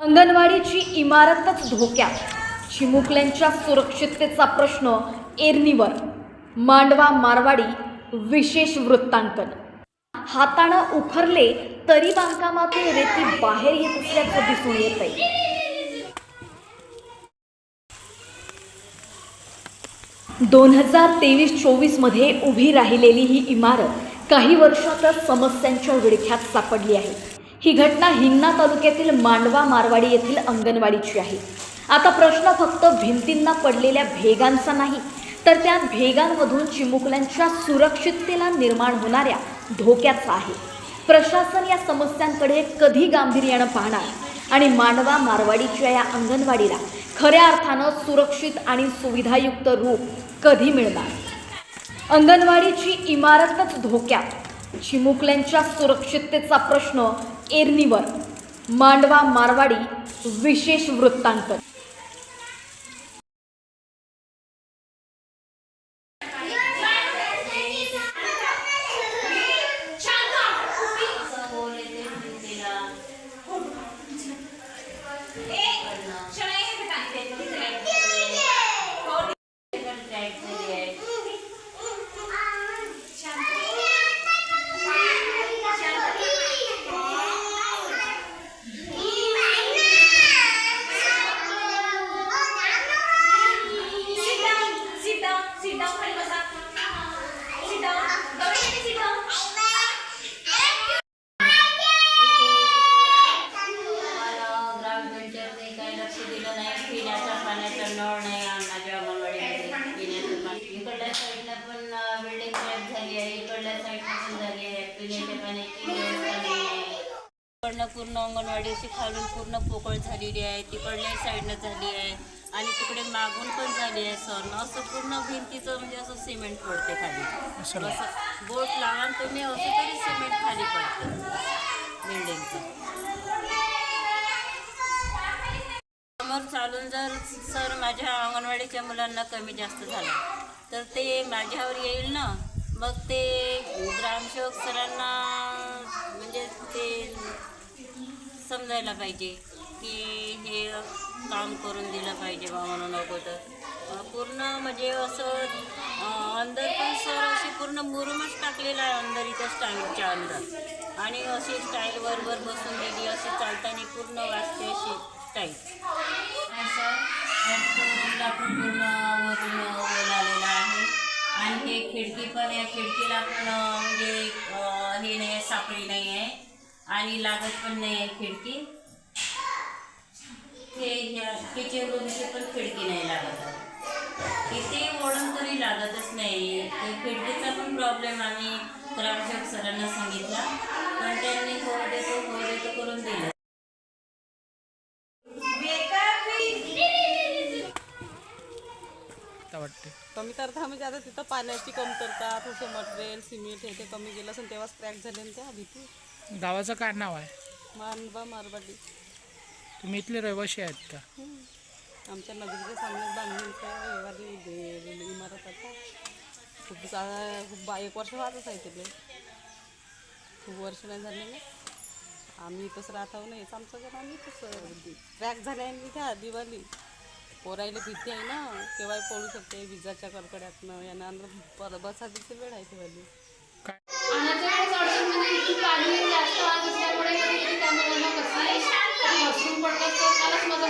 अंगणवाडीची इमारतच धोक्यात, चिमुकल्यांच्या सुरक्षिततेचा प्रश्न एरणीवर. मांडवा मारवाडी विशेष वृत्तांकन. हातानं उखरले तरी बांधकामातून रेती बाहेर येत असल्याचं दिसून येतंय. दोन 2023-24 मध्ये उभी राहिलेली ही इमारत काही वर्षातच समस्यांच्या विळख्यात सापडली आहे. ही घटना हिंगणा तालुक्यातील मांडवा मारवाडी येथील अंगणवाडीची आहे. आता प्रश्न फक्त भिंतींना पडलेल्या भेगांचा नाही, तर त्या भेगांमधून चिमुकल्यांच्या सुरक्षिततेला निर्माण होणाऱ्या धोक्याचा आहे. प्रशासन या समस्यांकडे कधी गांभीर्यानं पाहणार आणि मांडवा मारवाडीच्या या अंगणवाडीला खऱ्या अर्थानं सुरक्षित आणि सुविधायुक्त रूप कधी मिळणार? अंगणवाडीची इमारतच धोक्यात, चिमुकल्यांच्या सुरक्षिततेचा प्रश्न एरणीवर. मांडवा मारवाडी विशेष वृत्तांकन. नळ नाही माझ्या अंगणवाडीमध्ये पिण्याचं पाणी. इकडल्या साईडला पण बिल्डिंग क्रॅक झाली आहे, इकडल्या साईडला पण झाली आहे. पिण्याच्या पाण्याची व्यवस्था नाही आहे. इकडनं पूर्ण अंगणवाडी अशी खालून पूर्ण पोकळ झालेली आहे, तिकडल्या साईडनं झाली आहे आणि तिकडे मागून पण झाली आहे. सर असं पूर्ण भिंतीचं म्हणजे असं सिमेंट पडते खाली. असं बोट लावा तुम्ही असं तरी सिमेंट खाली पडतं बिल्डिंगचं. चालून जर सर माझ्या अंगणवाडीच्या मुलांना कमी जास्त झाला तर ते माझ्यावर येईल ना. मग ते ग्रामसेवक सरांना म्हणजे ते समजायला पाहिजे की हे काम करून दिलं पाहिजे बा म्हणून अगोदर. पूर्ण म्हणजे असं अंदर पण सर अशी पूर्ण मुरुमच टाकलेला आहे अंदर इथं स्टँडच्या अंदर आणि अशी स्टाईल वर बसून दिली. अशी चालताना पूर्ण वाजते अशी स्टाईल. पूर्ण वरून आलेला आहे आणि हे खिडकी पण या खिडकीला पण म्हणजे हे नाही आहे, सापळी नाही आहे आणि लागत पण नाही आहे खिडकी. हे किचन रूमची पण खिडकी नाही लागत. किती ओढून तरी लागतच नाही. खिडकीचा पण प्रॉब्लेम आम्ही ग्रामसेवक सरांना सांगितला पण त्यांनी हो देतो करून दिलं. कमी तरता म्हणजे आता तिथं पाण्याची कमतरता, थोडंसं मटेरियल सिमेंट हे ते कमी गेलं असेल तेव्हाच क्रॅक झाले ना त्या भीती. गावाचं काय नाव आहे? मांडवा मारवाडी. तुम्ही इथले रहिवाशी आहेत का? आमच्या नदीच्या सामन्यात बांधणीचं इमारत आता खूप 1 वर्ष वाटच आहे तिथे. खूप वर्ष नाही झाले ना. आम्ही इथंच राहतो ना. हेच आमचं घर. आम्ही तसं क्रॅक झाले आहे त्या दिवाळी. पोरायला भीती आहे ना, केव्हा पडू शकते विजाच्या कडकड्यातनं. यांना अंदर बसायची वेळ आहे तेव्हा. पाणी जास्त आत असल्यामुळे त्या मुलांना कसं बसून पडतात. तर त्यालाच माझं